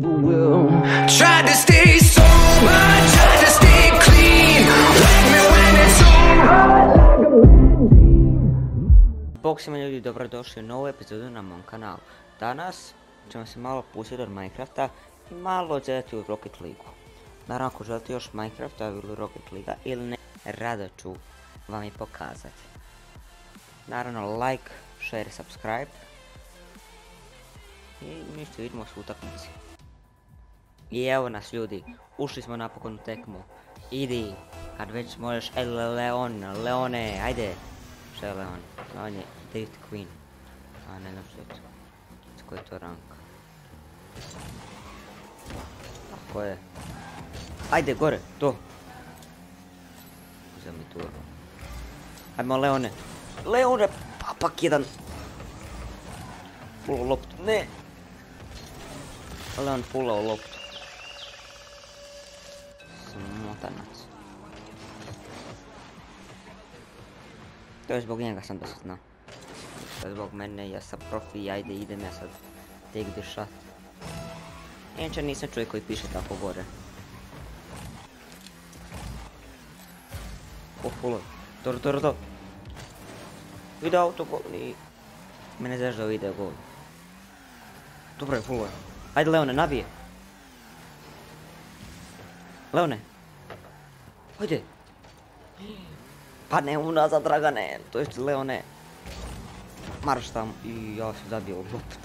will. Tried to stay sober, tried to stay clean. Wake me when it's over. Bog svima ljudi, dobrodošli u novu epizodu na mom kanalu. Danas ćemo se malo pustiti od Minecrafta i malo odgledati u Rocket League. Naravno, ako želite još Minecrafta ili Rocket League ili ne, rado ću vam i pokazati. Naravno, like, share, subscribe. I ništa, vidimo se u utakmici. I evo nas ljudi, ušli smo napokon u tekmu. Idi, kad već možeš, Leone, ajde. Šta je Leon? On je David Queen. A ne znam što je to. Koji je to rank? Ako je? Ajde, gore, to. Uzem mi turbo. Ajmo Leone. Leone, papak jedan. Pullao loptu, ne. Leon pullao loptu. Smotanac. To je zbog njega sam dosad znao. To je zbog mene, ja sam profi, ajde idem ja sad. Take the shot. Inače nisam čovjek koji piše tako gore. Pulo. Dobro. Video auto gol i... Mene zaždao video gol. Dobro je, pulo. Ajde Leone, nabije. Leone. Ajde. Pa ne unazad Dragane, to je Leone. Marš tamo i ja sam zabio u loptu.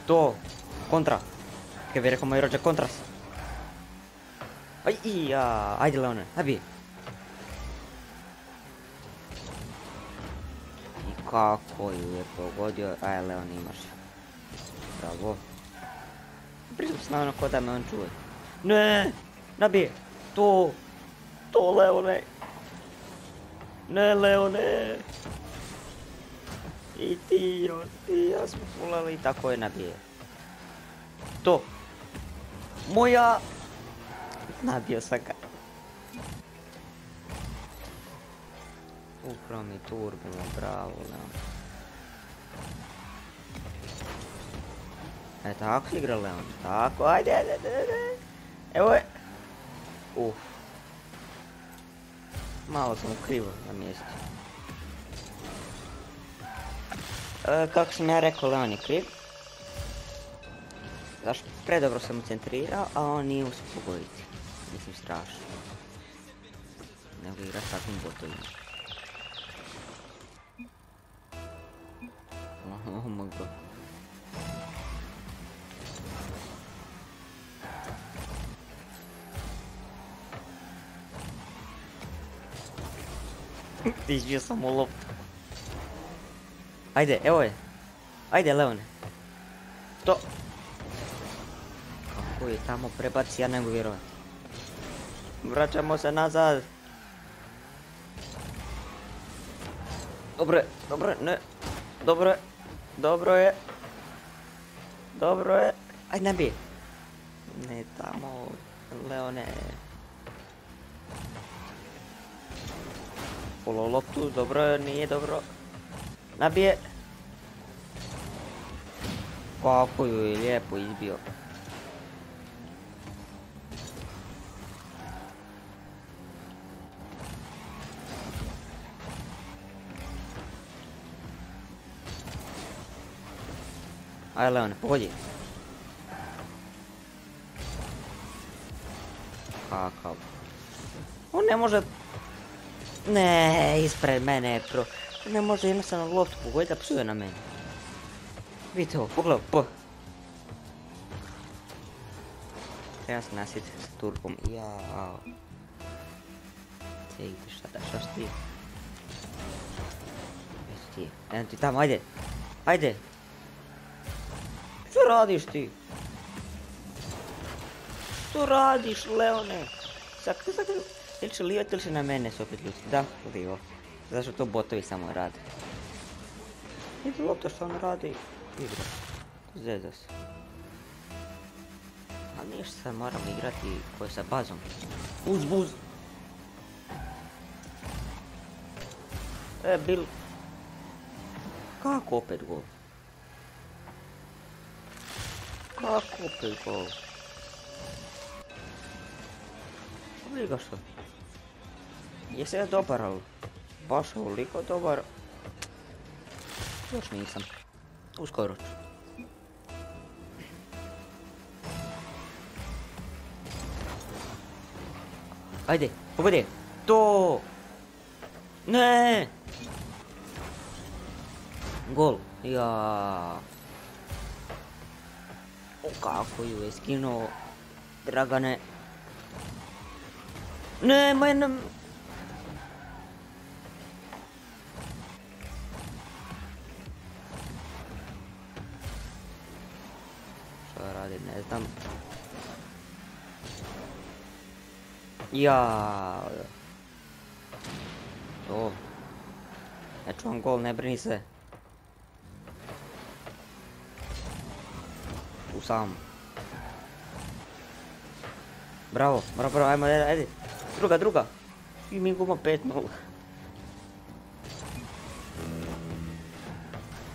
To, kontra. Kaj bi rekao moj rođak, kontras. Ajde Leone, nabije. I kako ju je pogodio, aj Leone imaš. Bravo. Pristup s nama ko da me on čuje. Ne, nabije. To Leone. Ne Leone. I ti ja smo fulali i tako je nabije. To. Moja. Nabio sam ga. Ukrao mi turbino, bravo Leon. Tako si igra Leon, tako, ajde. Evo je. Malo sam krivo na mjestu. Kako sam ja rekao, Leon je kriv. Znaš, predobro sam centrirao, a on nije uspio pogoditi. Mislim, strašno. Nego igra s takvim botovima. Oh my god. Izbio sam u loptu. Ajde, evo je. Ajde Leone. To. Kako je tamo prebaci, ja ne mogu vjerovati. Vraćamo se nazad. Dobro je, ne. Dobro je. Ajde nabije. Ne tamo, Leone. Pulo loptu, dobro je, nije dobro. Nabije. Kako ju je lijepo izbio. Ajde Leone, pogodi. Kakav. On ne može... Ne, ispred mene je pro... Ne može jednostavno loptu pogoditi, da psuje na mene. Vidite ovo, pogledaj, Treba se nasjetiti s turbom, jao. Cijegite, šta si ti? Već ti je, jedan ti tamo, ajde. Što radiš ti? Što radiš, Leone? Ili će livati ili će na mene se opet ljudski? Da, livo. Zašto to botovi samo rade? Ide lopta što on radi, igra. Zeza se. A ništa, sad moram igrati koji sa bazom. Buz. Bil. Kako opet gol? Kako opet gol? Vidi ga što. Jesam ja dobar, ali baš ovoliko dobar. Još nisam. Uskoro ću. Ajde, pogodi! To! Ne! Gol! Ja. O, kako ju je skinuo, Dragane. Ne, mene... Što radim, ne znam. Ja. To. Ja ću vam gol, ne brini se. Tu sam. Bravo, bravo, bravo, ajmo, ajde. Druga. I mi gubimo 5-0.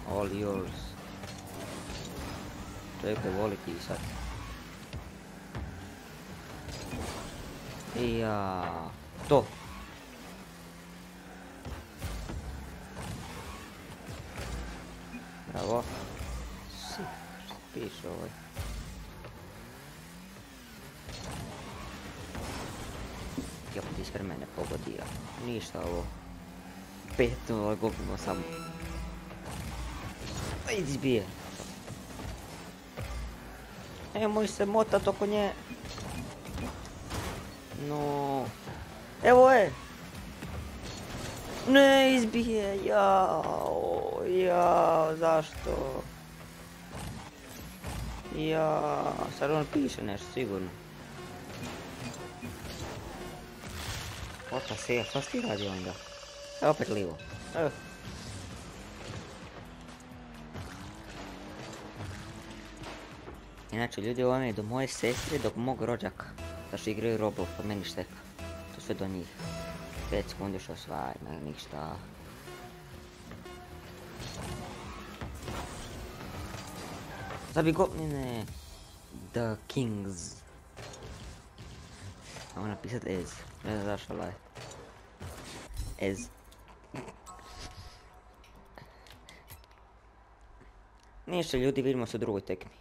All yours. Čovjek te voli pisat. Ja, to. Bravo. Si, što piše ovaj. Jop, ti ispred mene pogodio. Ništa ovo. 5-0 gubimo samo. Ajde izbije. Nemoj se motat oko nje. No. Evo je. Ne izbije. Jao. Jao. Zašto? Jao. Sad on piše nešto sigurno. Opa se, šta si ti radi onda? Evo opet livo. Evo. Inače ljudi ovo je do moje sestre, do mog rođaka. Zašto igraju Roblox, pa meni šteka. To sve do njih. 5 sekundi još osvaj, ništa. Zabi go... Ne. The Kings. Ajmo napisat Ez. Ne znam zašto laj. Ez. Ništa ljudi, vidimo se u drugoj tekmi.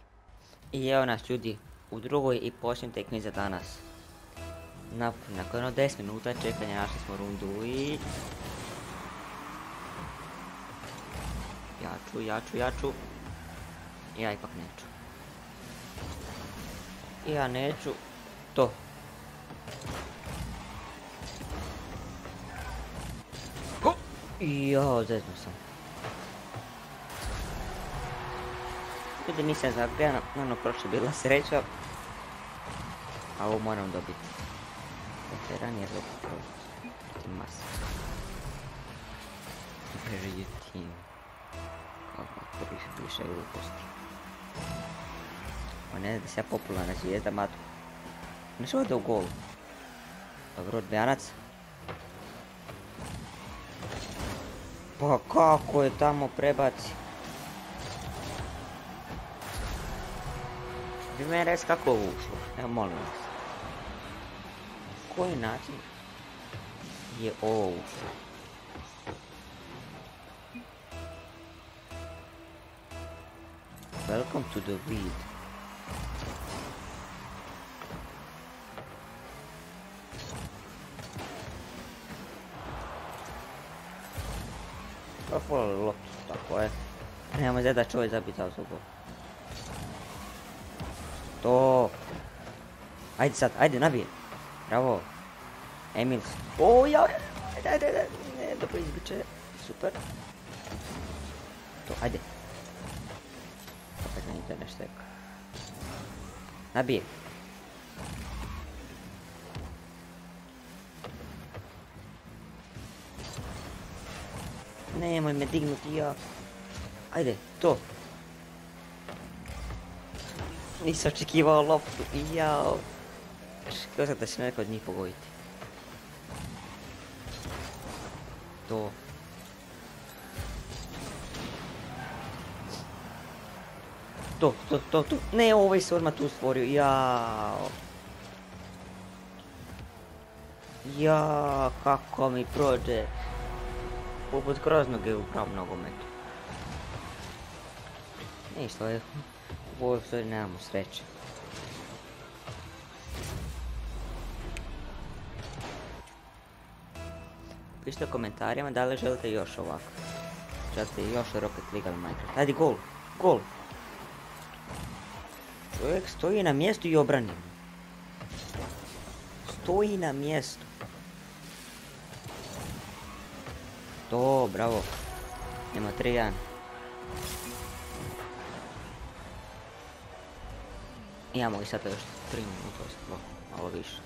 I evo nas ljudi u drugoj i posljednjoj tekmi za danas. Nakon 10 minuta čekanja našli smo rundu i... Jaču. Ja ipak neću. Ja neću. To. Jao, zezno sam. Ljudi nisam zagrijana, ono prošle bila sreća. A ovo moram dobiti. Veteran je dobro. Masa. Very team. Kako piše gluposti. O ne, da se ja popularna zvijezda, matu. Ne što ode u gol. Dobro, odbijanac. Pa kako je tamo prebaci? Vi meni reći kako je ovo ušlo? Evo molim vas. Koji način je ovo ušlo? Welcome to the weed. Follow loptu, tako je. Nemoj zada čovjek zabiti autogol. To. Ajde sad, ajde nabije. Bravo. Emils. O, ja, ajde. Ne, dobro izbiće. Super. To, ajde. Opet na internet štek. Nabije. Nemoj me dignuti ja. Ajde, to. Nisam očekivao loptu. Jao. Htio sam da će neko od njih pogoditi. To. To. Ne, ovaj se odmah tu stvorio, jao. Ja, kako mi prođe. Poput kroznoge u pravom nogometu. Ništa, u ovoj stvari nemamo sreće. Pišite u komentarima da li želite još ovako. Želite još Rocket League ili Minecraft. Ajde, gol! Gol! Čovjek stoji na mjestu i obrani. Stoji na mjestu. To, bravo. Nema 3-1. Imamo i sada još 3 minuta, malo više.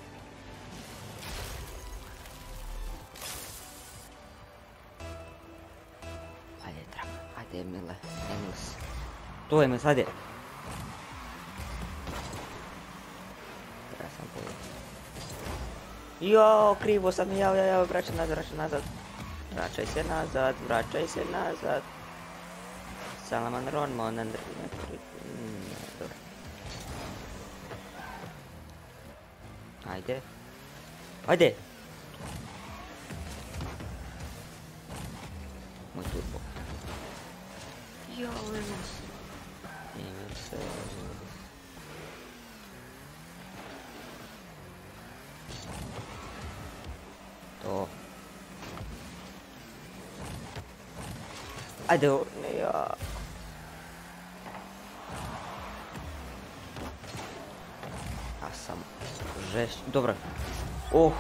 Ajde, drago, ajde Emils. To je Emils, ajde. Treba sam pojeti. Jao, krivo sam, jao, vraćaj nazad. Vraćaj se nazad. Salaman Ron, dobro. Ajde! Moj turbo. Jao, Emils. To. Ajde, ja. Ja sam žešć. Dobro. 3-2.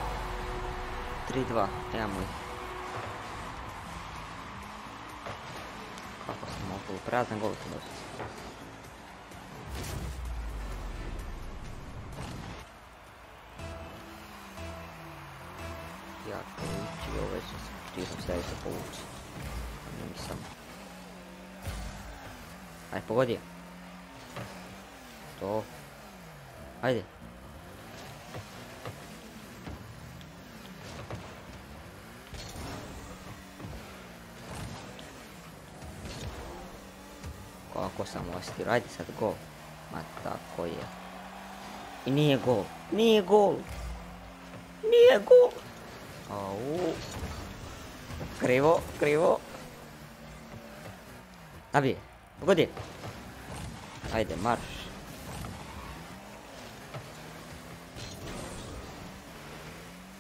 Imamo ih. Kako sam okolo prazan gol sam došao. Ja povući ove će se. Htio sam sve se povući. Nisam. Ajde, pogodi. To. Ajde. Kako sam osjetio. Ajde sad gol. Ma tako je. I nije gol. Au. Krivo. Nabije. Pogodi. Ajde, marš.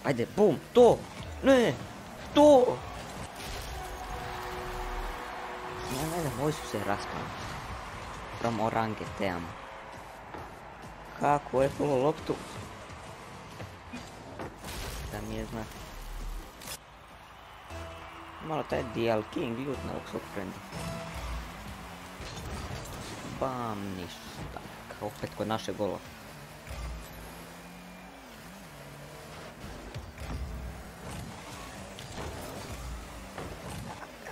Ajde, bum, to. Ne, to. Ne, moji su se raspali. From orange teamo. Kako je polo loptu? Da mi je zna. Malo taj DL King ljut na ovog svog frenda. Bam, ništa. Opet kod naše gola.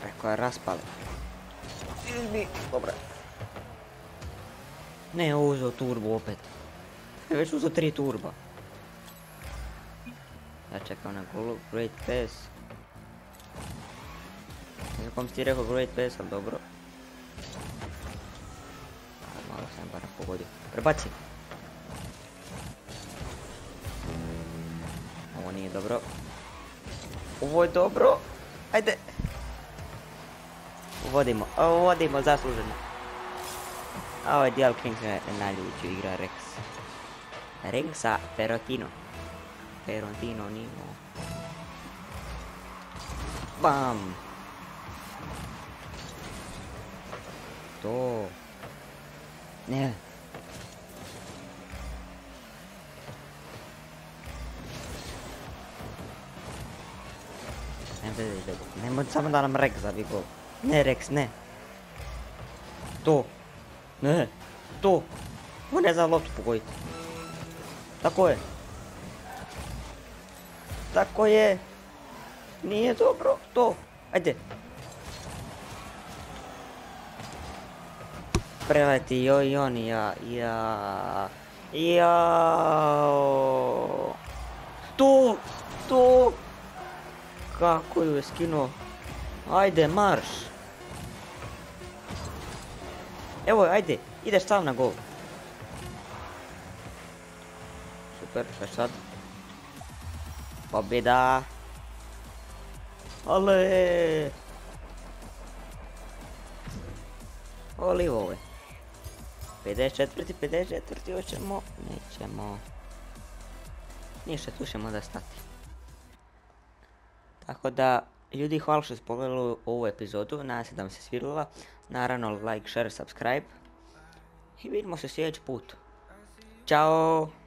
Rekao je raspali. Dobre. Ne, uzeo turbo opet. Već uzeo 3 turba. Ja čekam na golu, great pass. Ne znam kom si ti rekao great pass, ali dobro. Malo sam barem pogodio. Prebaci! Ovo nije dobro. Ovo je dobro. Ajde! Uvodimo zasluženo. A ovaj Dial King se naljučio, igra Rex. Rexa Ferrotino Nino. Bam! To. Ne. Nemoj samo da nam Rex zabi gol. Ne Rex, ne. To. Ne. To. On ne zna loptu pogoditi. Tako je. Nije dobro. To. Ajde. Preleti joj on ja. To. Kako ju je skinuo. Ajde, marš. Evo, ajde. Ideš stav na gol. Super, šta sad? Pobjeda! Ale! Oli ove. 54, hoćemo, nećemo. Ništa, tu ćemo da stati. Tako da, ljudi, hvala što ste pogledali ovu epizodu, nadam se da vam se svidjela. Naravno, like, share, subscribe. I vidimo se sljedeći put. Ćao!